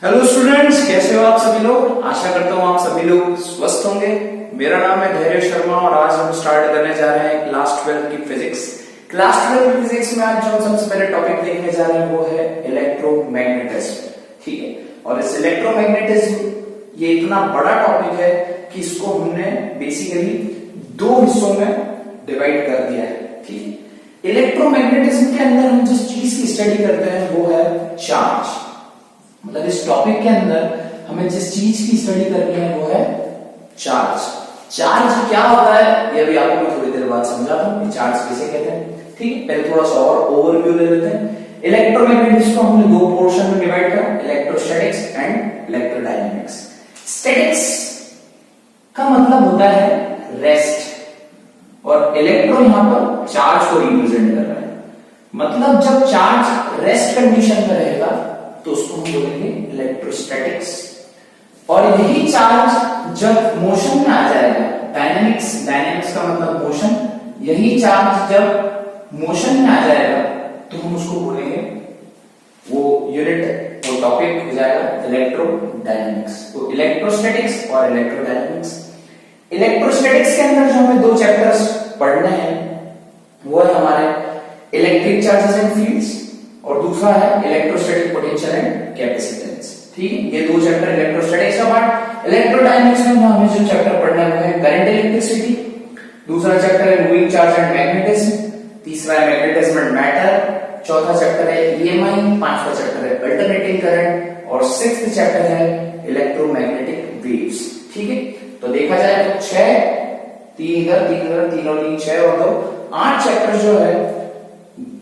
Hello students, कैसे हो आप सभी लोग। आशा करता हूँ आप सभी लोग स्वस्थ होंगे। मेरा नाम है धैर्य शर्मा और आज हम स्टार्ट करने जा रहे हैं क्लास 12 की फिजिक्स। क्लास 12 की फिजिक्स में आज जो हम सबसे पहले टॉपिक देखने जा रहे हैं वो है इलेक्ट्रोमैग्नेटिज्म। ठीक है, और इस इलेक्ट्रोमैग्नेटिज्म ये इतना बड़ा टॉपिक है कि इसको हमने बेसिकली दो हिस्सों में डिवाइड कर दिया है। ठीक है, इलेक्ट्रोमैग्नेटिज्म के अंदर हम जिस चीज की स्टडी करते हैं वो है चार्ज। मतलब इस टॉपिक के अंदर हमें जिस चीज की स्टडी करनी है वो है चार्ज। चार्ज क्या होता है ये भी आपको मैं थोड़ी देर बाद समझाता हूं कि चार्ज किसे कहते हैं। ठीक है, पहले थोड़ा सा और ओवरव्यू ले लेते हैं। इलेक्ट्रोमैग्नेटिज्म को हमने दो पोर्शन में डिवाइड किया, इलेक्ट्रोस्टैटिक्स एंड इलेक्ट्रोडायनेमिक्स। स्टैटिक्स का मतलब होता है रेस्ट और इलेक्ट्रो यहां पर चार्ज को रिप्रेजेंट कर रहा है। मतलब जब चार्ज रेस्ट कंडीशन में रहेगा तो उसको हम बोलेंगे इलेक्ट्रोस्टैटिक्स। और यही चार्ज जब मोशन में आ जाएगा, डायनेमिक्स का मतलब मोशन, यही चार्ज जब मोशन में आ जाएगा तो हम उसको बोलेंगे, वो यूनिट वो टॉपिक हो जाएगा इलेक्ट्रोडायनेमिक्स। तो इलेक्ट्रोस्टैटिक्स और इलेक्ट्रोडायनेमिक्स। इलेक्ट्रोस्टैटिक्स के अंदर जो हमें दो चैप्टर्स पढ़ने हैं वो है हमारे इलेक्ट्रिक चार्जेस एंड फील्ड्स और दूसरा है इलेक्ट्रोस्टैटिक पोटेंशियल एंड कैपेसिटेंस। ठीक है, ये दो चैप्टर इलेक्ट्रोस्टैटिक्स का पार्ट। इलेक्ट्रोडायनेमिक्स में हमें जो चैप्टर पढ़ना है वो है करंट इलेक्ट्रिसिटी, दूसरा चैप्टर है मूविंग चार्ज एंड मैग्नेटिज्म, तीसरा है मैग्नेटिज्म एंड मैटर, चौथा चैप्टर है ईएमआई, पांचवा चैप्टर है अल्टरनेटिंग करंट और सिक्स्थ चैप्टर है इलेक्ट्रोमैग्नेटिक वेव्स। ठीक है, तो देखा जाए तो 6 3 इधर 3 इधर 3 और 3 6 और 2 8 चैप्टर जो है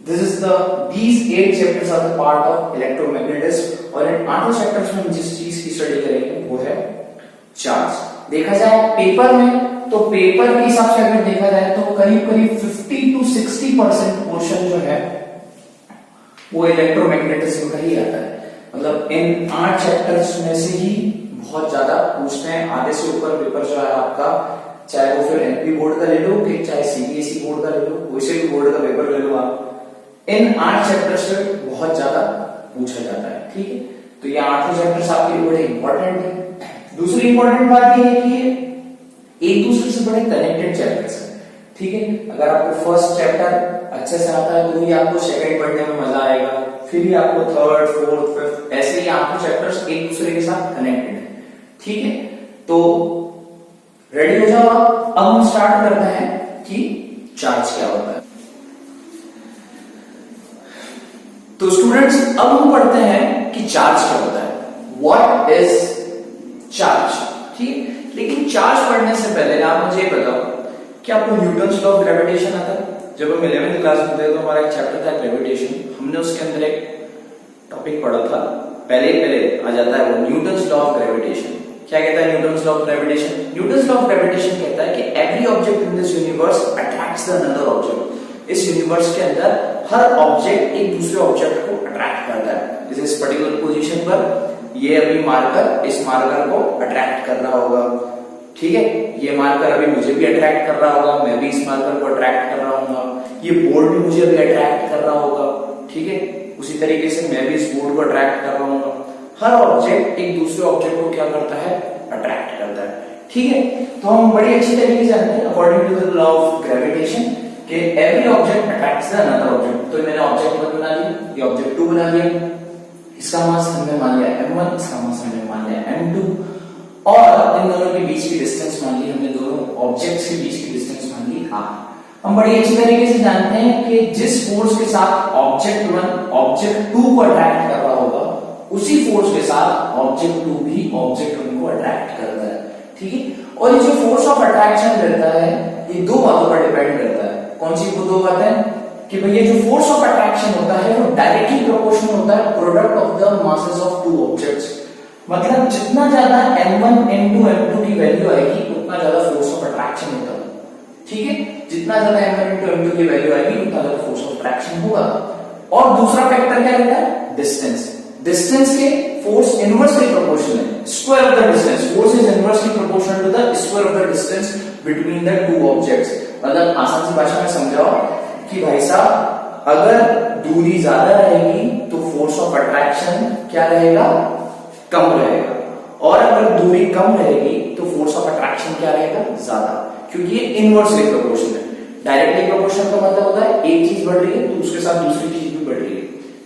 these 8 chapters are the part of electromagnetism। और इन 8 चैप्टर्स में हम जिस चीज की स्टडी करेंगे वो है चार्ज। देखा जाए पेपर में तो पेपर के हिसाब से अगर देखा जाए तो करीब 50 to 60% पोर्शन जो है वो इलेक्ट्रोमैग्नेटिज्म का ही आता है। मतलब इन 8 चैप्टर्स में से ही बहुत ज्यादा पूछते हैं। आधे से ऊपर पेपर जो है आपका, चाहे वो फिर एमपी बोर्ड का ले लो कि चाहे सीबीएसई बोर्ड का ले लो, कोई से भी बोर्ड का पेपर ले लो आप, इन 8 चैप्टर से बहुत ज्यादा पूछा जाता है। ठीक है, तो ये 8 चैप्टर्स आपके लिए बड़े इंपॉर्टेंट है। दूसरी इंपॉर्टेंट बात ये है कि ये एक दूसरे से बड़े कनेक्टेड चैप्टर्स हैं। ठीक है, अगर आपको फर्स्ट चैप्टर अच्छे से आता है तो ही आपको सेकंड पढ़ने में मजा आएगा, फिर ही आपको थर्ड फोर्थ फिफ्थ, ऐसे ही आपको चैप्टर्स एक दूसरे के साथ कनेक्टेड है। ठीक है, तो रेडी हो जाओ आप। अब हम स्टार्ट करते हैं कि चार्ज क्या होता है। तो स्टूडेंट्स अब हम पढ़ते हैं कि चार्ज क्या होता है, व्हाट इज चार्ज। ठीक, लेकिन चार्ज पढ़ने से पहले आप मुझे बताओ कि आपको न्यूटन्स लॉ ऑफ ग्रेविटेशन आता है। जब हम 11th क्लास में थे तो हमारा एक चैप्टर था ग्रेविटेशन, हमने उसके अंदर एक टॉपिक पढ़ा था, पहले आ जाता है वो न्यूटन्स लॉ ऑफ ग्रेविटेशन। क्या कहता है Newton's law of gravitation? Newton's law of gravitation कहता है कि every object in this universe attracts the another object. इस यूनिवर्स के अंदर हर ऑब्जेक्ट एक दूसरे ऑब्जेक्ट को अट्रैक्ट करता है। जैसे इस पर्टिकुलर पोजीशन पर ये अभी मार्कर इस मार्कर को अट्रैक्ट कर रहा होगा। ठीक है, ये मार्कर अभी मुझे भी अट्रैक्ट कर रहा होगा, मैं भी इस मार्कर को अट्रैक्ट कर रहा हूँ, ये बोर्ड भी मुझे अभी अट्रैक्ट कर रहा होगा। ठीक है, उसी तरीके से मैं भी इस बोर्ड को अट्रैक्ट कर रहा हूँ। हर ऑब्जेक्ट एक दूसरे ऑब्जेक्ट को क्या करता है? अट्रैक्ट करता है। ठीक है, तो हम बड़ी अच्छी तरीके से जानते हैं according to the law of gravitation कि every object attracts the another object. तो मैंने ऑब्जेक्ट 1 बना लिया, ये ऑब्जेक्ट 2 बना लिया, इसका मास हमने मान लिया m1, इसका मास हमने मान लिया m2 और इन दोनों के बीच की डिस्टेंस मान ली हमने, दोनों ऑब्जेक्ट्स के बीच की डिस्टेंस मान ली r। हम बड़ी अच्छी तरीके से जानते हैं कि जिस फोर्स के साथ ऑब्जेक्ट 1 ऑब्जेक्ट 2 को अट्रैक्ट कर रहा होगा उसी फोर्स के साथ ऑब्जेक्ट 2 भी ऑब्जेक्ट 1 को अट्रैक्ट करता है। ठीक है, और ये जो फोर्स ऑफ अट्रैक्शन रहता है ये दो बातों पर डिपेंड करता है। कौन सी दो बातें? कि भैया जो फोर्स ऑफ अट्रैक्शन होता है वो डायरेक्टली प्रोपोर्शनल होता है product of the masses of to objects. मतलब जितना ज्यादा m1 m2 m2 की वैल्यू आएगी उतना ज्यादा फोर्स ऑफ अट्रैक्शन होगा। ठीक है, जितना ज्यादा m1 m2 m2 की वैल्यू आएगी उतना ज्यादा फोर्स ऑफ अट्रैक्शन होगा। और दूसरा फैक्टर क्या रहता है? डिस्टेंस। डिस्टेंस के फोर्स इनवर्सली प्रोपोर्शनल है, square of the distance. Force is inversely proportional to the square of the distance between the two objects. मतलब आसान सी भाषा में समझाओ कि भाई साहब अगर दूरी ज्यादा रहेगी तो फोर्स ऑफ अट्रैक्शन क्या रहेगा? कम रहेगा, और अगर दूरी कम रहेगी तो फोर्स ऑफ अट्रैक्शन क्या रहेगा, ज्यादा, क्योंकि ये इनवर्सली प्रोपोर्शनल है। डायरेक्टली प्रोपोर्शनल का मतलब होता है एक चीज बढ़ रही है तो उसके साथ दूसरी चीज भी बढ़ रही है।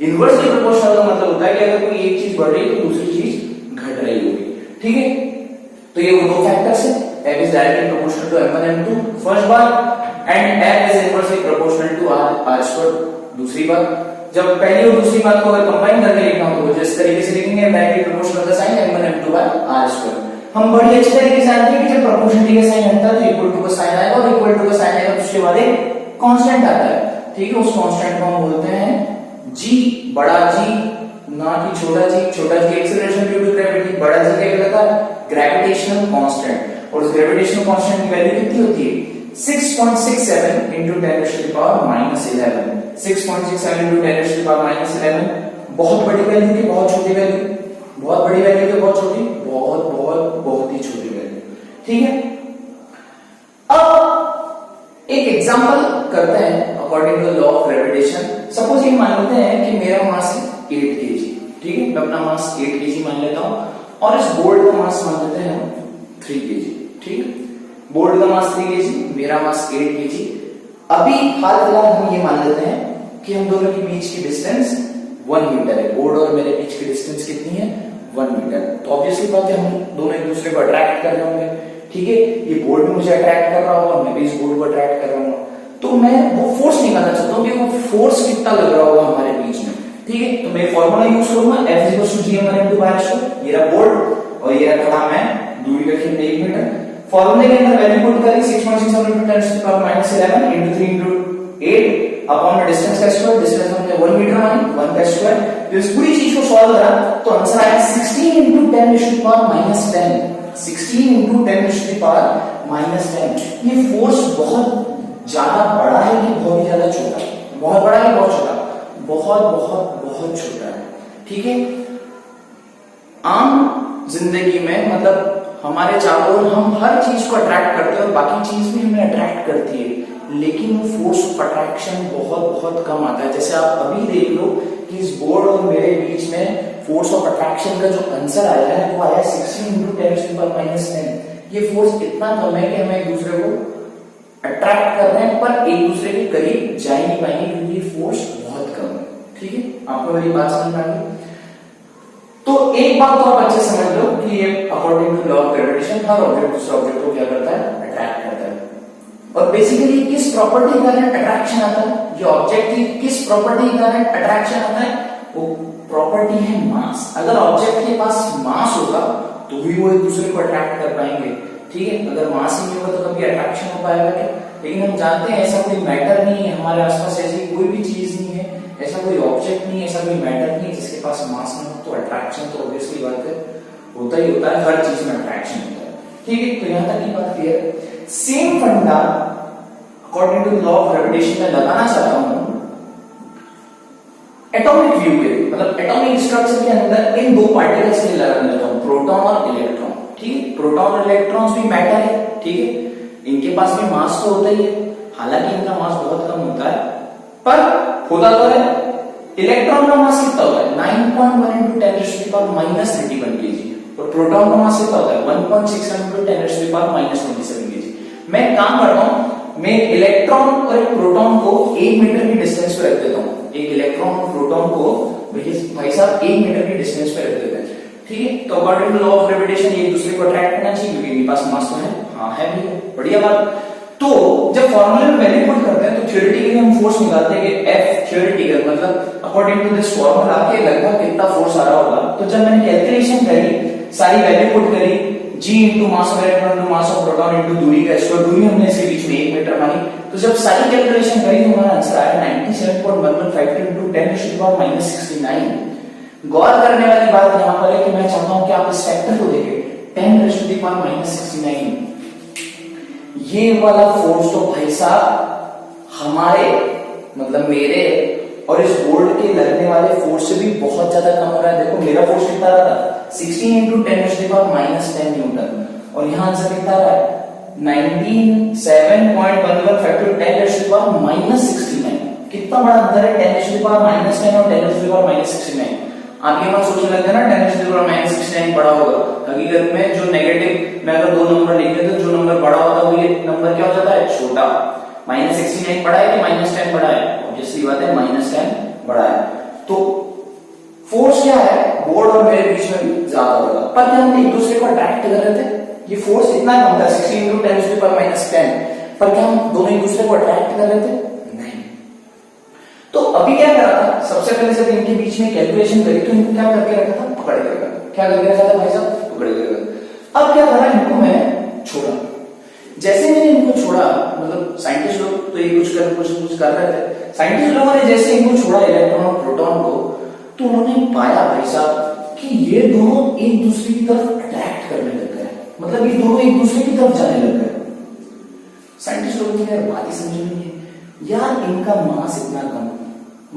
इनवर्सली प्रोपोर्शनल का मतलब होता है कि अगर कोई एक चीज बढ़ रही है तो दूसरी चीज घट रही होगी, ठीक है। तो ये वो दो फैक्टर्स है, F is directly proportional to M1 M2 first bar and F is inversely proportional to R square दूसरी बार। जब पहली और दूसरी बात को अगर कंबाइन करके लिखना हो तो जिस तरीके से लिखेंगे डायरेक्टली प्रोपोर्शनल का sign M1 M2 by R square। हम बड़ी अच्छी तरीके से जानते हैं कि जब प्रोपोर्शनलिटी का साइन आता है तो इक्वल टू का साइन आएगा, और इक्वल टू का साइन आएगा तो उसके बाद एक कांस्टेंट आता है, ठीक है। उस कांस्टेंट को हम बोलते हैं G, बड़ा G, ना कि छोटा G। छोटा G acceleration due to gravity, बड़ा G क्या कहलाता है, ग्रेविटेशनल कांस्टेंट। और उस ग्रेविटेशनल कांस्टेंट की वैल्यू कितनी होती है, 6.67 into 10 to the power -11। 6.67 into 10 to the power -11 बहुत बड़ी वैल्यू की बहुत छोटी वैल्यू, बहुत बड़ी वैल्यू की बहुत छोटी, बहुत बहुत बहुत ही छोटी वैल्यू, ठीक है। अब एक एग्जांपल करते हैं according to law of gravitation. Suppose ये मान लेते हैं कि मेरा मास 8 kg, ठीक है, मैं अपना मास 8 kg मान लेता हूं, और इस बोर्ड का मास मान लेते हैं हम 3 kg, ठीक है। बोर्ड का मास 3 kg, मेरा मास 8 kg। अभी हाल फिलहाल हम ये मान लेते हैं कि हम दोनों के बीच की डिस्टेंस 1 मीटर है। बोर्ड और मेरे बीच की डिस्टेंस कितनी है, 1 मीटर। तो ऑब्वियसली बात है हम दोनों एक दूसरे को अट्रैक्ट कर रहे होंगे, ठीक है। ये बोर्ड भी मुझे अट्रैक्ट कर रहा होगा, मैं भी इस बोर्ड को अट्रैक्ट कर रहा हूँ। तो मैं वो फोर्स निकालना चाहता हूँ कि वो फोर्स कितना लग रहा होगा हमारे बीच में, ठीक है। तो मैं फॉर्मूला यूज करूंगा F = G/m1 × R square। ये रहा बोर्ड और ये रहा मैं, दूरी रखी 1 मीटर। फॉर्मूले के अंदर वैल्यू पुट करें 6.67 into 10 to the power -11 into 3 into 8 upon में डिस्टेंस का स्क्वायर, डिस्टेंस हमने 1 मीटर मानी, 1 का स्क्वायर। तो इस पूरी चीज को सॉल्व करा तो आंसर आया 16 into 10 to the power -10। 16 into 10 to the power -10। ये फोर्स बहुत ज्यादा बड़ा है कि बहुत ही ज्यादा छोटा है, बहुत बड़ा है बहुत छोटा, बहुत बहुत बहुत छोटा है, ठीक है। आम जिंदगी में मतलब हमारे चारों ओर हम हर चीज को अट्रैक्ट करते हैं और बाकी चीज भी हमें अट्रैक्ट करती है, लेकिन वो फोर्स ऑफ अट्रैक्शन बहुत बहुत कम आता है। जैसे आप अभी देख लो कि इस बोर्ड और मेरे बीच में फोर्स ऑफ अट्रैक्शन का जो आंसर आया है वो आया 16 into 10 to the power -10। ये फोर्स इतना कम है कि हम एक दूसरे को अट्रैक्ट कर रहे हैं पर एक दूसरे के करीब जा ही नहीं पाएंगे क्योंकि फोर्स बहुत कम है, ठीक है। आपको मेरी बात समझ में आ गई? तो एक बात तो आप अच्छे समझ लो कि ये according to law of gravitation हर ऑब्जेक्ट दूसरे ऑब्जेक्ट को क्या करता है, अट्रैक्ट करता है। और बेसिकली किस प्रॉपर्टी के कारण अट्रैक्शन आता है, ये ऑब्जेक्ट की किस प्रॉपर्टी के कारण अट्रैक्शन आता है, वो प्रॉपर्टी है मास। अगर ऑब्जेक्ट के पास मास होगा तो भी वो एक दूसरे को अट्रैक्ट कर पाएंगे, ठीक है। अगर मास ही नहीं होगा तो कभी अट्रैक्शन हो पाएगा क्या? लेकिन हम जानते हैं ऐसा कोई मैटर नहीं है हमारे आसपास, ऐसी कोई भी चीज नहीं है, ऐसा कोई ऑब्जेक्ट नहीं है, ऐसा कोई मैटर नहीं है जिसके पास मास ना हो, तो अट्रैक्शन तो ऑब्वियसली बात है होता ही होता है, हर चीज में अट्रैक्शन होता है, ठीक है। तो यहां तक की बात क्लियर है। सेम फंडा according to law of gravitation में लगाना चाहता हूं एटॉमिक व्यू के, मतलब एटॉमिक स्ट्रक्चर के अंदर इन दो पार्टिकल्स के लगाना चाहता हूं, प्रोटॉन और इलेक्ट्रॉन, ठीक है। प्रोटॉन और इलेक्ट्रॉन्स भी मैटर है, ठीक है। इनके पास भी मास तो होता ही है, हालांकि इनका मास बहुत कम होता है पर होता तो है। इलेक्ट्रॉन का मास कितना होता है, 9.1 into 10 to the power -31 kg, और प्रोटॉन का मास कितना होता है 1.67 into 10 to the power -27 kg। मैं काम करता हूं, मैं इलेक्ट्रॉन और एक प्रोटॉन को 1 मीटर की डिस्टेंस पे रख देता हूं। एक इलेक्ट्रॉन और प्रोटॉन को भाई साहब 1 मीटर की डिस्टेंस पे रख देते हैं, ठीक है। तो according to law of gravitation एक दूसरे को अट्रैक्ट करना चाहिए क्योंकि इनके पास मास तो है, हाँ है भी, बढ़िया बात। तो जब फॉर्मूले में वैल्यू पुट करते हैं तो थ्योरेटिकली हम फोर्स निकालते हैं कि F थ्योरेटिकल मतलब अकॉर्डिंग टू दिस फॉर्मूला के लगभग कितना फोर्स आ रहा होगा। तो जब मैंने कैलकुलेशन करी, सारी वैल्यू पुट करी, G into mass of electron into mass of proton into दूरी का स्क्वायर, दूरी हमने इसके बीच में 1 मीटर मानी, तो जब सारी कैलकुलेशन करी तो हमारा आंसर आया 97.1152 into 10 to the power -69। गौर करने वाली बात यहां पर है कि मैं चाहता हूं कि आप इस फैक्टर को देखें, 10 to the power -69। ये वाला फोर्स तो भाई साहब हमारे मतलब मेरे और इस बोर्ड के लगने वाले फोर्स से भी बहुत ज्यादा कम हो रहा है। देखो मेरा फोर्स कितना रहा था 16 into 10 to the power -10 Newton, और यहाँ आंसर कितना रहा है 97.11 फैक्टर 10 to the power -69। कितना बड़ा अंतर है 10 to the power -10 और 10 to the power -69। आप ये मत सोचने लगते ना 10⁻⁻69 बड़ा होगा। हकीकत में जो नेगेटिव में अगर दो नंबर लिखे तो जो नंबर बड़ा होता है वो ये नंबर क्या हो जाता है, छोटा। -69 बड़ा है कि -10 बड़ा है? ऑब्वियसली बात है -10 बड़ा है। तो फोर्स क्या है, बोर्ड और मेरे बीच में भी ज्यादा होगा, पर क्या हम एक दूसरे को अट्रैक्ट कर रहे थे? ये फोर्स इतना कम था 16 × 10⁻⁻10, पर क्या हम दोनों एक दूसरे को अट्रैक्ट कर रहे थे? नहीं। तो अभी क्या करा था, सबसे पहले जब इनके बीच में कैलकुलेशन करी तो इनको क्या करके रखा था, पकड़ के रखा। क्या करके रखा था भाई साहब, पकड़ के रखा। अब क्या करा, इनको मैंने छोड़ा। जैसे मैंने इनको छोड़ा, मतलब साइंटिस्ट लोग तो ये कुछ कर रहे थे, साइंटिस्ट लोगों ने जैसे इनको छोड़ा इलेक्ट्रॉन और प्रोटॉन को, तो उन्होंने पाया भाई साहब कि ये दोनों एक दूसरे की तरफ अट्रैक्ट करने लग गए, मतलब ये दोनों एक दूसरे की तरफ जाने लग गए। साइंटिस्ट लोगों ने बात ही समझ नहीं है यार, इनका मास इतना कम,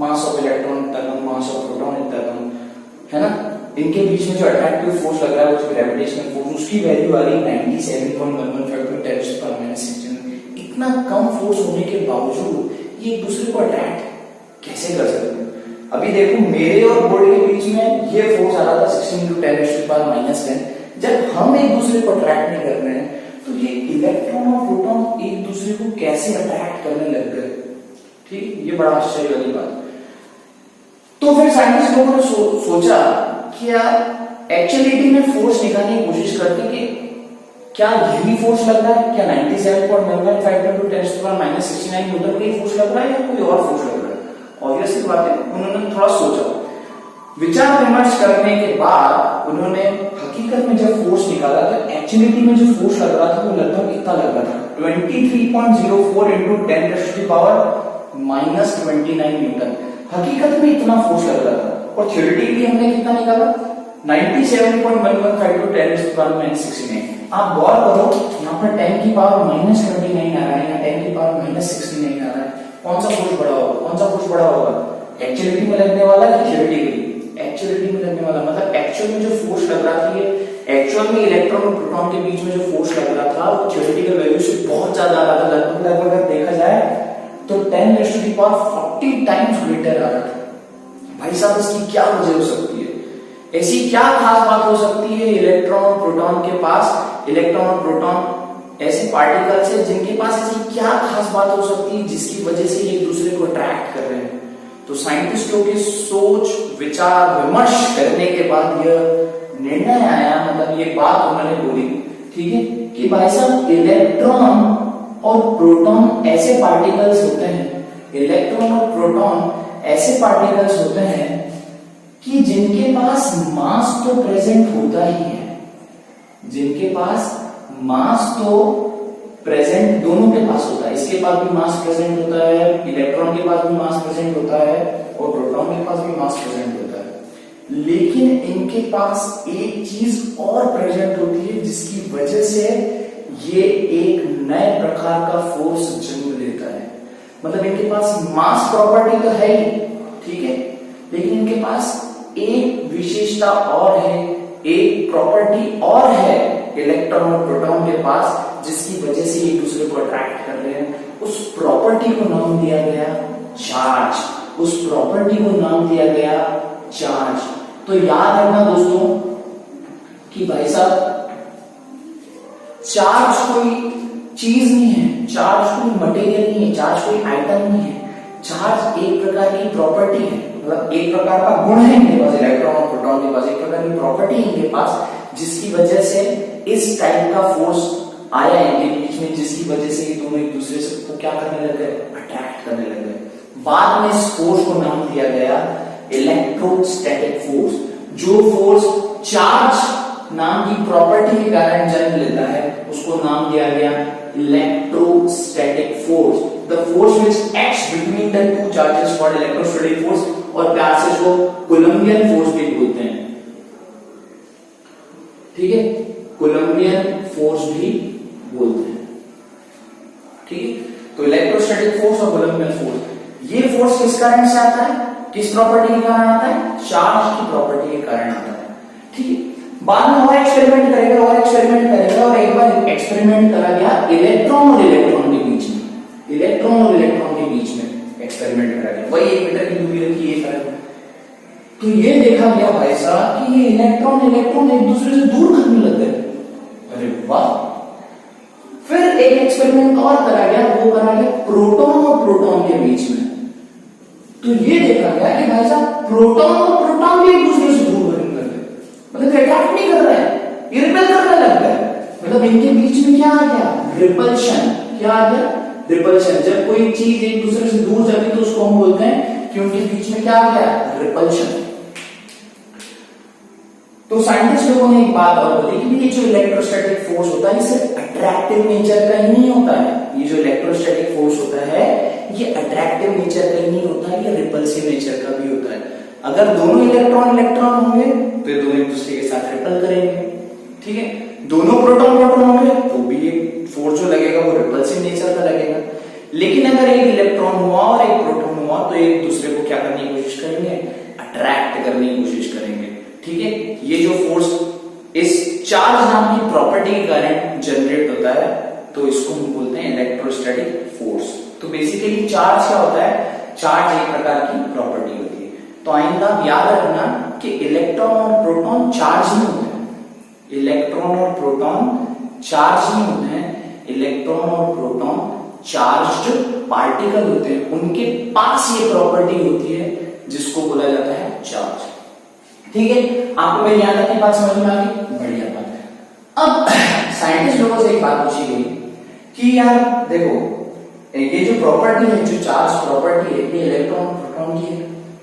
मास ऑफ इलेक्ट्रॉन इतना कम, मास ऑफ प्रोटॉन इतना कम, है ना, इनके बीच में जो अट्रैक्टिव फोर्स लग रहा है, वो ग्रेविटेशनल फोर्स, उसकी वैल्यू आ रही है 97.115 × 10⁻⁶। इतना कम फोर्स होने के बावजूद ये एक दूसरे को अट्रैक्ट कैसे कर सकते हैं? अभी देखो मेरे और बोर्ड के बीच में ये फोर्स आ रहा था 16 × 10⁻⁻10। जब हम एक दूसरे को अट्रैक्ट नहीं कर रहे हैं तो ये इलेक्ट्रॉन और प्रोटॉन एक दूसरे को कैसे अट्रैक्ट करने लग गए? ठीक, ये बड़ा आश्चर्य वाली बात। तो फिर साइंटिस्ट लोगों ने सोचा कि यार एक्चुअलिटी में फोर्स निकालने की कोशिश करते कि क्या यही फोर्स लग रहा है, क्या 97.115 × 10⁻⁻69 न्यूटन का ही फोर्स लग रहा है या कोई और फोर्स लग रहा है? ऑब्वियसली बात है, उन्होंने थोड़ा सोचा, विचार विमर्श करने के बाद उन्होंने हकीकत में जब फोर्स निकाला तो एक्चुअलिटी में जो फोर्स लग रहा था वो लगभग इतना लग रहा था 23.04 × 10⁻⁻29 न्यूटन। हकीकत में इतना फोर्स लग रहा था, और थ्योरेटिकली हमने कितना निकाला 97.115 × 10⁻⁻69। आप गौर करो, यहाँ पर 10⁻⁻29 आ रहा है, यहाँ 10⁻⁻69 आ रहा है। कौन सा फोर्स बड़ा होगा, कौन सा फोर्स बड़ा होगा, एक्चुअलिटी में लगने वाला कि थ्योरेटिकली? एक्चुअलिटी में लगने वाला, मतलब एक्चुअल में जो फोर्स लग रहा था, ये एक्चुअल में इलेक्ट्रॉन और प्रोटॉन के बीच में जो फोर्स लग रहा था वो थ्योरेटिकल वैल्यू से बहुत ज्यादा आ रहा था। लगभग अगर देखा जाए तो 10⁻40 टाइम्स ग्रेटर आ रहा था। भाई साहब इसकी क्या वजह हो सकती है? ऐसी क्या खास बात हो सकती है इलेक्ट्रॉन और प्रोटॉन के पास? इलेक्ट्रॉन और प्रोटॉन ऐसे पार्टिकल्स हैं जिनके पास ऐसी क्या खास बात हो सकती है जिसकी वजह से एक दूसरे को अट्रैक्ट कर रहे हैं? तो साइंटिस्टों के सोच विचार विमर्श करने के बाद यह निर्णय आया, मतलब ये बात उन्होंने बोली, ठीक है, कि भाई साहब इलेक्ट्रॉन और प्रोटॉन ऐसे पार्टिकल्स होते हैं, इलेक्ट्रॉन और प्रोटॉन ऐसे पार्टिकल्स होते हैं कि जिनके पास मास तो प्रेजेंट होता ही है, जिनके पास मास तो प्रेजेंट दोनों के पास होता है, इसके पास भी मास प्रेजेंट होता है, इलेक्ट्रॉन के पास भी मास प्रेजेंट होता है और प्रोटॉन के पास भी मास प्रेजेंट होता है, लेकिन इनके पास एक चीज और प्रेजेंट होती है जिसकी वजह से ये एक नए प्रकार का फोर्स जन्म लेता है। मतलब इनके पास मास प्रॉपर्टी तो है ही, ठीक है, लेकिन इनके पास एक विशेषता और है, एक प्रॉपर्टी और है इलेक्ट्रॉन और प्रोटॉन के पास, जिसकी वजह से एक दूसरे को अट्रैक्ट कर रहे हैं। उस प्रॉपर्टी को नाम दिया गया चार्ज, उस प्रॉपर्टी को नाम दिया गया चार्ज। तो याद रखना दोस्तों कि भाई साहब चार्ज कोई चीज नहीं है, चार्ज कोई मटेरियल नहीं है, चार्ज कोई आइटम नहीं है, चार्ज एक प्रकार की प्रॉपर्टी है, मतलब एक प्रकार का गुण है इनके पास, इलेक्ट्रॉन और प्रोटॉन के पास एक प्रकार की प्रॉपर्टी है इनके पास, जिसकी वजह से इस टाइप का फोर्स आया इनके बीच में, जिसकी वजह से ये दोनों एक दूसरे से को क्या करने लग गए, अट्रैक्ट करने लग गए। बाद में इस फोर्स को नाम दिया गया इलेक्ट्रोस्टैटिक फोर्स। जो फोर्स चार्ज नाम की प्रॉपर्टी के कारण जन्म लेता है उसको नाम दिया गया electrostatic force. The force which acts between the two charges called electrostatic force, और प्यार से इसको कूलम्बियन फोर्स भी बोलते हैं, ठीक है, कूलम्बियन फोर्स भी बोलते हैं, ठीक है। तो इलेक्ट्रोस्टैटिक फोर्स और कूलम्बियन फोर्स, ये फोर्स किस कारण से आता है, किस प्रॉपर्टी के कारण आता है, चार्ज की प्रॉपर्टी के कारण आता है, ठीक है। बाद में और एक्सपेरिमेंट करेगा और एक्सपेरिमेंट करेगा, और एक बार एक्सपेरिमेंट करा गया इलेक्ट्रॉन और इलेक्ट्रॉन के बीच में, इलेक्ट्रॉन और इलेक्ट्रॉन के बीच में एक्सपेरिमेंट करा गया, वही 1 मीटर की दूरी रखी, ये फर्क। तो ये देखा गया भाई साहब कि ये इलेक्ट्रॉन इलेक्ट्रॉन एक दूसरे से दूर भागने लग गए। अरे वाह। फिर एक एक्सपेरिमेंट और करा गया, वो करा गया प्रोटॉन और प्रोटॉन के बीच में। तो ये देखा गया कि भाई साहब प्रोटॉन और प्रोटॉन भी एक दूसरे से दूर भागने लग गए, मतलब अट्रैक्ट नहीं कर रहे हैं, ये रिपेल करने लग गए। मतलब इनके बीच में क्या आ गया, रिपल्शन। क्या आ गया, रिपल्शन। जब कोई चीज एक दूसरे से दूर जाती है तो उसको हम बोलते हैं कि उनके बीच में क्या आ गया, रिपल्शन। तो साइंटिस्ट लोगों ने एक बात और बोली कि ये जो इलेक्ट्रोस्टैटिक फोर्स होता है ये सिर्फ अट्रैक्टिव नेचर का ही नहीं होता है। ये जो इलेक्ट्रोस्टैटिक फोर्स होता है ये अट्रैक्टिव नेचर का ही नहीं होता है, ये रिपल्सिव नेचर का भी होता है। अगर दोनों इलेक्ट्रॉन इलेक्ट्रॉन होंगे तो दोनों एक दूसरे के साथ रिपल करेंगे, ठीक है। दोनों प्रोटॉन प्रोटॉन होंगे तो भी एक फोर्स जो लगेगा वो रिपल्सिव नेचर का लगेगा। लेकिन अगर एक इलेक्ट्रॉन हुआ और एक प्रोटॉन हुआ तो एक दूसरे को क्या करने की कोशिश करेंगे, अट्रैक्ट करने की कोशिश करेंगे, ठीक है। ये जो फोर्स इस चार्ज नाम की प्रॉपर्टी के कारण जनरेट होता है तो इसको हम बोलते हैं इलेक्ट्रोस्टैटिक फोर्स। तो बेसिकली चार्ज क्या होता है, चार्ज एक प्रकार की प्रॉपर्टी होती है। तो आइंदा याद रखना कि इलेक्ट्रॉन और प्रोटॉन चार्ज नहीं होते हैं, इलेक्ट्रॉन और प्रोटॉन चार्ज नहीं होते हैं, इलेक्ट्रॉन और प्रोटॉन चार्ज्ड पार्टिकल होते हैं। उनके पास ये प्रॉपर्टी होती है जिसको बोला जाता है चार्ज, ठीक है। आपको मेरी यहां तक की बात समझ में आ गई, बढ़िया बात है। अब साइंटिस्ट लोगों से एक बात पूछी गई कि यार देखो ये जो प्रॉपर्टी है, जो चार्ज प्रॉपर्टी है, ये इलेक्ट्रॉन प्रोटॉन की है,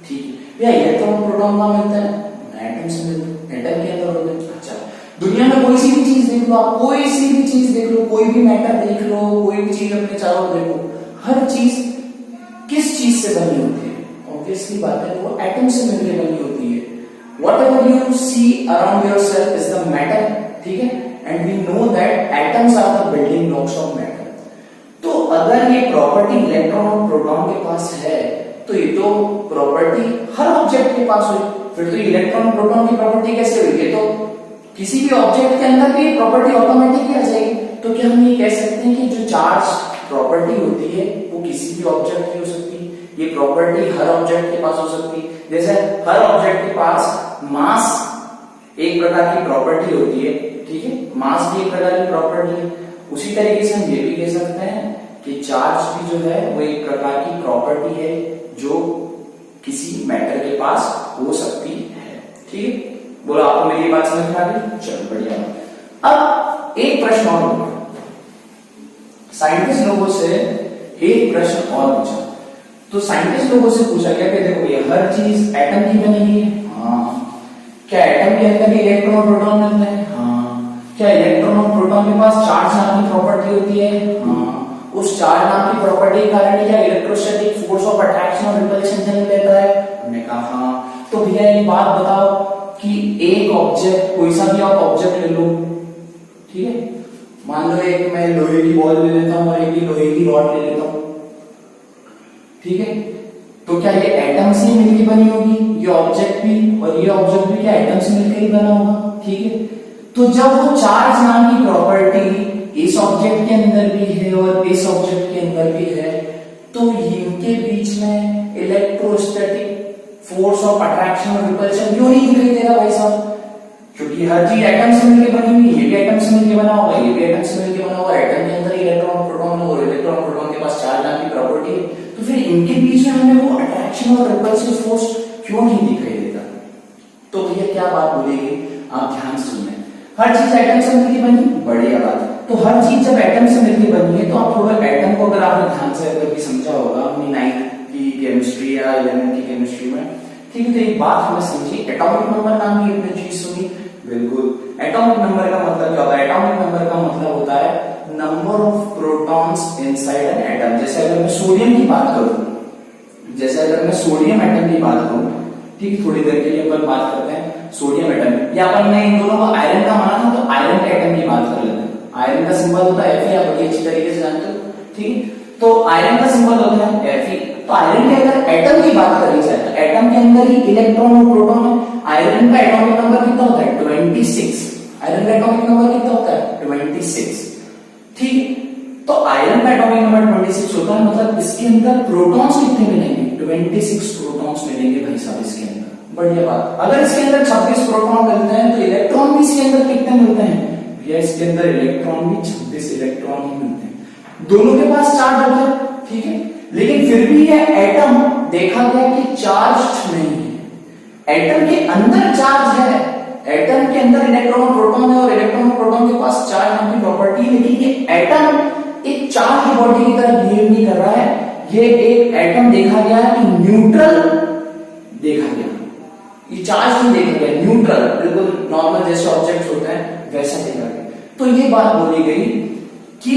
ठीक है। या इलेक्ट्रॉन प्रोटॉन कहां मिलता है, एटम से मिलता है, एटम के अंदर होते हैं। अच्छा, दुनिया में कोई सी भी चीज देख लो आप, कोई सी भी चीज देख लो, कोई भी मैटर देख लो, कोई भी चीज अपने चारों देखो, हर चीज किस चीज से बनी होती है, ऑब्वियसली बात है वो एटम से मिलकर बनी होती है। Whatever you see around yourself is the matter, ठीक है, and we know that atoms are the building blocks of matter। तो अगर ये प्रॉपर्टी इलेक्ट्रॉन और प्रोटॉन के पास है तो ये तो प्रॉपर्टी हर ऑब्जेक्ट के पास हुई, फिर तो इलेक्ट्रॉन और प्रोटॉन की प्रॉपर्टी कैसे हुई, ये तो किसी भी ऑब्जेक्ट के अंदर भी प्रॉपर्टी ऑटोमेटिकली आ जाएगी। तो क्या हम ये कह सकते हैं कि जो चार्ज प्रॉपर्टी होती है वो किसी भी ऑब्जेक्ट की हो सकती है, ये प्रॉपर्टी हर ऑब्जेक्ट के पास हो सकती है। जैसे हर ऑब्जेक्ट के पास मास एक प्रकार की प्रॉपर्टी होती है, ठीक है, मास भी एक प्रकार की प्रॉपर्टी है। उसी तरीके से हम ये भी कह सकते हैं कि चार्ज भी जो है वो एक प्रकार की प्रॉपर्टी है जो किसी मैटर के पास हो सकती है, ठीक है। बोलो आपको मेरी बात समझ में आ गई, चलो बढ़िया। अब एक प्रश्न और होगा, साइंटिस्ट लोगों से एक प्रश्न और पूछा। तो साइंटिस्ट लोगों से पूछा गया कि देखो ये हर चीज एटम की बनी हुई है, हाँ। क्या एटम के अंदर भी इलेक्ट्रॉन और प्रोटॉन मिलते हैं, हाँ। क्या इलेक्ट्रॉन और प्रोटॉन के पास चार्ज नाम की प्रॉपर्टी होती है, हाँ। उस चार्ज नाम की प्रॉपर्टी के कारण क्या इलेक्ट्रोस्टैटिक फोर्स ऑफ अट्रैक्शन और रिपल्शन जन्म लेता है, हमने कहा हाँ। तो भैया एक बात बताओ कि एक ऑब्जेक्ट, कोई सा भी आप ऑब्जेक्ट ले लो, ठीक है, मान लो एक मैं लोहे की बॉल ले लेता हूं और एक लोहे की रॉड ले लेता हूं, ठीक है। तो क्या ये एटम से मिलकर बनी होगी, ये ऑब्जेक्ट भी और ये ऑब्जेक्ट भी क्या एटम से मिलकर ही बना होगा, ठीक है। तो जब वो चार्ज नाम की प्रॉपर्टी इस ऑब्जेक्ट के अंदर भी है और इस ऑब्जेक्ट के अंदर भी है तो इनके बीच में इलेक्ट्रोस्टैटिक फोर्स ऑफ अट्रैक्शन और रिपल्शन क्यों नहीं दिखाई दे रहा भाई साहब, क्योंकि हर चीज एटम से मिलकर बनी हुई है, ये भी एटम से मिलकर बना होगा, ये भी एटम से मिलकर बना होगा, एटम के अंदर इलेक्ट्रॉन प्रोटॉन और इलेक्ट्रॉन प्रोटॉन के पास चार्ज नाम की प्रॉपर्टी है, तो फिर इनके बीच में हमें वो अट्रैक्शन और रिपल्सिव फोर्स क्यों नहीं दिखाई देता। तो भैया क्या बात बोलेगी, आप ध्यान से सुनना। हर चीज एटम से मिलकर बनी, बढ़िया बात। तो हर चीज जब एटम से मिलकर बनी है तो आप थोड़ा एटम को अगर आपने ध्यान से अगर भी समझा होगा अपनी 9th की केमिस्ट्री या 11th की केमिस्ट्री में, ठीक है। तो एक बात हमें समझिए, एटॉमिक नंबर नाम की आपने चीज सुनी, बिल्कुल। एटॉमिक नंबर का मतलब क्या होता है, एटॉमिक नंबर का मतलब होता है number of protons inside an atom. जैसे अगर मैं सोडियम की बात करूं, जैसे अगर मैं सोडियम एटम की बात करूं, ठीक, थोड़ी देर के लिए अपन बात करते हैं सोडियम एटम, या अपन ने इन दोनों को आयरन का माना था तो आयरन के एटम की बात कर लेते हैं। आयरन का सिंबल होता है Fe, आप बड़ी अच्छी तरीके से जानते हो, ठीक। तो आयरन का सिंबल होता है Fe। तो आयरन के अगर एटम की बात करी जाए तो एटम के अंदर ही इलेक्ट्रॉन और प्रोटॉन है। आयरन का एटॉमिक नंबर कितना होता है, 26। आयरन का एटॉमिक नंबर कितना होता है, 26, ठीक। तो आयरन का एटॉमिक नंबर 26 होता है, मतलब इसके अंदर प्रोटॉन्स कितने मिलेंगे, 26 प्रोटॉन्स मिलेंगे भाई साहब इसके अंदर, बढ़िया बात। अगर इसके अंदर 26 प्रोटॉन मिलते हैं तो इलेक्ट्रॉन भी इसके अंदर कितने मिलते हैं भैया, इसके अंदर इलेक्ट्रॉन भी 26 इलेक्ट्रॉन ही मिलते हैं। दोनों के पास चार्ज होता है, ठीक है, लेकिन फिर भी ये एटम देखा गया कि चार्ज नहीं है। एटम के अंदर चार्ज है, एटम के अंदर इलेक्ट्रॉन और प्रोटॉन है और इलेक्ट्रॉन और प्रोटॉन के पास चार्ज नाम की प्रॉपर्टी है, लेकिन ये एटम एक चार्ज बॉडी की तरह बिहेव नहीं कर रहा है। ये एक एटम देखा गया है कि न्यूट्रल देखा गया, ये चार्ज नहीं देखा गया, न्यूट्रल बिल्कुल नॉर्मल जैसे ऑब्जेक्ट्स होते हैं वैसा देखा गया। तो ये बात बोली गई कि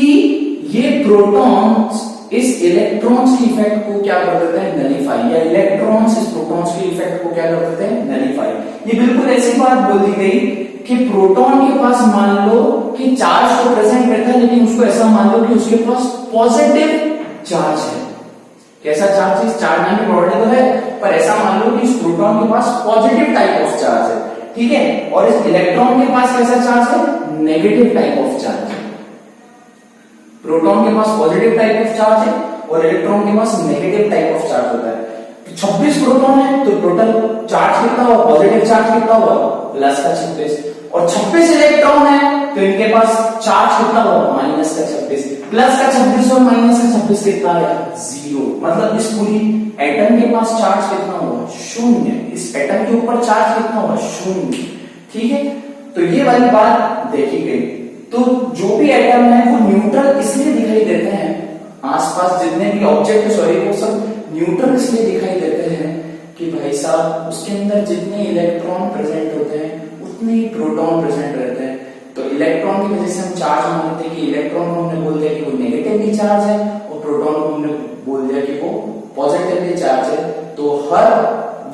ये प्रोटॉन्स इस इलेक्ट्रॉन्स की इफेक्ट को क्या कर देते हैं, नलीफाई, या इलेक्ट्रॉन्स इस प्रोटॉन्स की इफेक्ट को क्या कर देते हैं, नलीफाई। ये बिल्कुल ऐसी बात बोल दी गई कि प्रोटॉन के पास मान लो कि चार्ज तो प्रेजेंट रहता है, लेकिन उसको ऐसा मान लो कि उसके पास पॉजिटिव चार्ज है। कैसा चार्ज है, चार्ज नाम की प्रॉपर्टी तो है, पर ऐसा मान लो कि इस प्रोटॉन के पास पॉजिटिव टाइप ऑफ चार्ज है, ठीक है, और इस इलेक्ट्रॉन के पास कैसा चार्ज है, नेगेटिव टाइप ऑफ चार्ज है। प्रोटॉन के पास पॉजिटिव टाइप ऑफ चार्ज है और इलेक्ट्रॉन के पास नेगेटिव टाइप ऑफ चार्ज होता है। तो 26 प्रोटॉन है तो टोटल चार्ज कितना होगा, पॉजिटिव चार्ज कितना होगा, प्लस का 26, और 26 इलेक्ट्रॉन है तो इनके पास चार्ज कितना होगा, माइनस का 26, प्लस का 26 और माइनस का 26 कितना है, 0। मतलब इस पूरी एटम के पास चार्ज कितना होगा, 0। इस एटम के ऊपर चार्ज कितना होगा, 0, ठीक है। तो ये वाली बात देखी गई। तो जो भी एटम है वो न्यूट्रल इसलिए दिखाई देते हैं, आसपास जितने भी ऑब्जेक्ट सॉरी वो सब न्यूट्रल इसलिए दिखाई देते हैं कि भाई साहब उसके अंदर जितने इलेक्ट्रॉन प्रेजेंट होते हैं उतने ही प्रोटॉन प्रेजेंट रहते हैं। तो इलेक्ट्रॉन की वजह से हम चार्ज मानते हैं कि इलेक्ट्रॉन को हमने बोल दिया कि वो नेगेटिवली चार्ज है और प्रोटॉन को हमने बोल दिया कि वो पॉजिटिवली चार्ज है। तो हर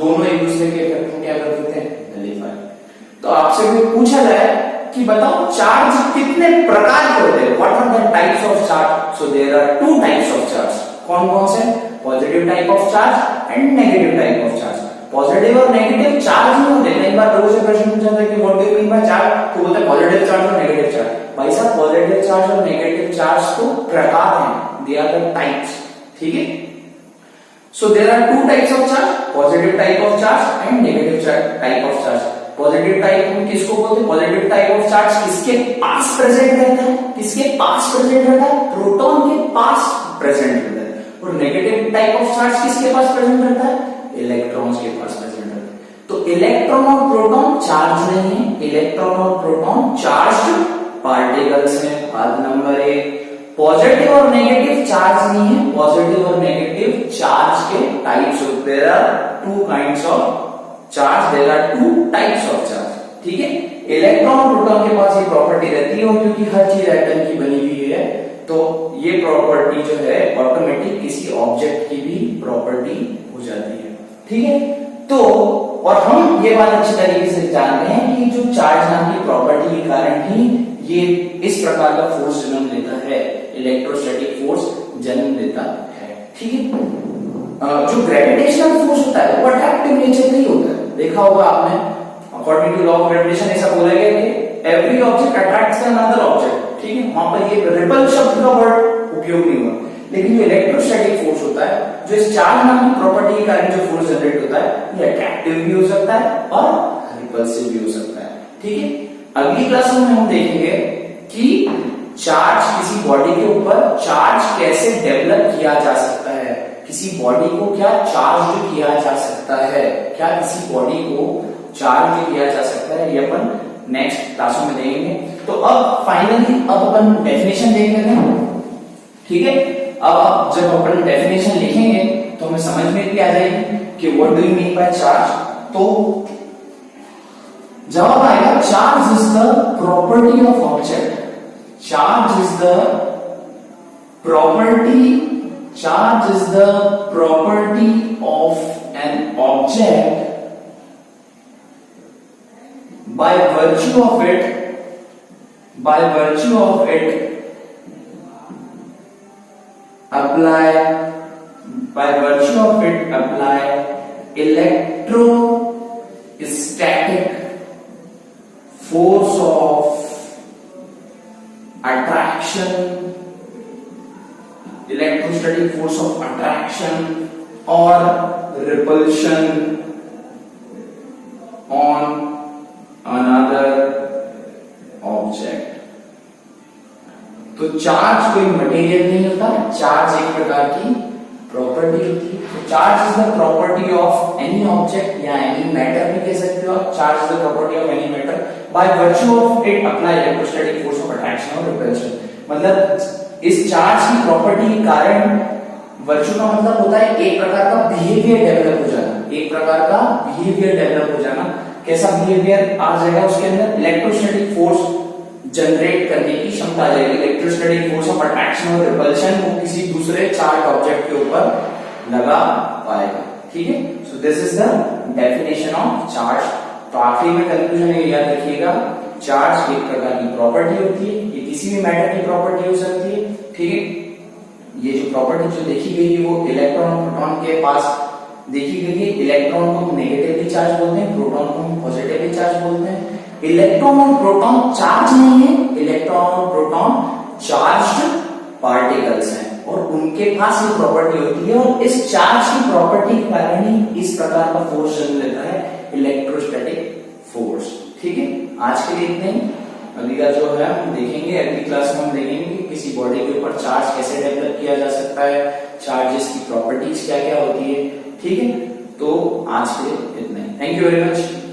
दोनों एक दूसरे के इफेक्ट को क्या कर देते हैं, नलीफाई। तो आपसे कोई पूछा जाए कि बताओ चार्ज कितने प्रकार के होते हैं, what are the types of charge, so there are 2 types of charge. कौन कौन से, positive type of charge and negative type of charge. Positive और नेगेटिव चार्ज नहीं होते। कई बार लोगों से प्रश्न पूछा था कि what do you mean by charge, तो बोलते हैं पॉजिटिव चार्ज और नेगेटिव चार्ज। भाई साहब पॉजिटिव चार्ज और नेगेटिव चार्ज तो प्रकार हैं, दे आर द टाइप्स, ठीक है। So there are 2 types of charge, positive type of charge and negative type of charge. Positive type में किसको बोलते हैं, पॉजिटिव टाइप ऑफ चार्ज किसके पास प्रेजेंट रहता है, किसके पास प्रेजेंट रहता है, प्रोटॉन के पास प्रेजेंट रहता है। और नेगेटिव टाइप ऑफ चार्ज किसके पास प्रेजेंट रहता है, इलेक्ट्रॉन्स के पास प्रेजेंट रहता है। तो इलेक्ट्रॉन और प्रोटॉन चार्ज नहीं है, इलेक्ट्रॉन और प्रोटॉन चार्ज्ड पार्टिकल्स हैं। बात नंबर 1। पॉजिटिव और नेगेटिव चार्ज नहीं है, पॉजिटिव और नेगेटिव चार्ज के टाइप्स होते हैं। There are 2 kinds of charge, there are 2 types of charge, ठीक है। इलेक्ट्रॉन और प्रोटॉन के पास ये प्रॉपर्टी रहती है, क्योंकि हर चीज एटम की बनी हुई है तो ये प्रॉपर्टी जो है ऑटोमेटिक किसी ऑब्जेक्ट की भी प्रॉपर्टी हो जाती है, ठीक है। तो और हम ये बात अच्छी तरीके से जानते हैं कि जो चार्ज नाम की प्रॉपर्टी के कारण ही ये इस प्रकार का फोर्स जन्म लेता है, इलेक्ट्रोस्टैटिक फोर्स जन्म लेता है, ठीक है। जो ग्रेविटेशनल फोर्स होता है वो अट्रैक्टिव नेचर का ही होता है। देखा होगा आपने, according to law of gravitation ऐसा बोला गया कि every object attracts another object, ठीक है। वहां पर ये रिपल शब्द का वर्ड उपयोग नहीं हुआ, लेकिन जो इलेक्ट्रोस्टैटिक फोर्स होता है, जो इस चार्ज नाम की प्रॉपर्टी के कारण जो फोर्स जनरेट होता है, ये अट्रैक्टिव भी हो सकता है और रिपल्सिव भी हो सकता है, ठीक है। अगली क्लास में हम देखेंगे कि चार्ज किसी बॉडी के ऊपर चार्ज कैसे डेवलप किया जा सकता है, किसी बॉडी को क्या चार्ज किया जा सकता है, क्या किसी बॉडी को चार्ज किया जा सकता है, ये अपन नेक्स्ट क्लासों में देखेंगे। तो अब फाइनली अब अपन डेफिनेशन देख लेते हैं, ठीक है। अब जब अपन डेफिनेशन लिखेंगे तो हमें समझ में भी आ जाएगी कि what do you mean by charge. तो जवाब आएगा charge is the property of object, charge is the property, charge is the property of an object by virtue of it apply electrostatic force of attraction, electrostatic force of attraction or repulsion तो charge कोई material नहीं होता, charge एक प्रकार की property होती है। तो charge is the property of any object या एनी मैटर भी कह सकते हो आप। Charge is the property of any matter by virtue of it apply electrostatic force of attraction और रिपल्शन। मतलब इस चार्ज की प्रॉपर्टी के कारण, वर्च्यू का मतलब होता है एक प्रकार का बिहेवियर डेवलप हो जाना, एक प्रकार का बिहेवियर डेवलप हो जाना। कैसा बिहेवियर आ जाएगा उसके अंदर? इलेक्ट्रोस्टैटिक फोर्स जनरेट करने की क्षमता आ जाएगी। इलेक्ट्रोस्टैटिक फोर्स ऑफ अट्रैक्शन और रिपल्शन को किसी दूसरे चार्ज ऑब्जेक्ट के ऊपर लगा पाएगा। ठीक है, so this is the definition of charge. तो आखिरी में कंक्लूजन याद रखिएगा, चार्ज एक प्रकार की प्रॉपर्टी होती है, ये किसी भी मैटर की प्रॉपर्टी हो सकती है। ठीक है, ये जो प्रॉपर्टी जो देखी गई है वो इलेक्ट्रॉन प्रोटॉन के पास देखी गई है। इलेक्ट्रॉन को हम नेगेटिवली चार्ज बोलते हैं, प्रोटॉन को हम पॉजिटिवली चार्ज बोलते हैं। इलेक्ट्रॉन और प्रोटॉन चार्ज नहीं है, इलेक्ट्रॉन और प्रोटॉन चार्ज्ड पार्टिकल्स हैं और उनके पास ये प्रॉपर्टी होती है और इस चार्ज की प्रॉपर्टी के कारण ही इस प्रकार का फोर्स जन्म लेता है, इलेक्ट्रोस्टैटिक फोर्स। ठीक है, आज के लिए इतने ही। अगली का जो है हम देखेंगे, अगली क्लास में हम देखेंगे कि किसी बॉडी के ऊपर चार्ज कैसे डेवलप किया जा सकता है, चार्जेस की प्रॉपर्टीज क्या क्या होती है। ठीक है, तो आज के लिए इतना ही। Thank you very much.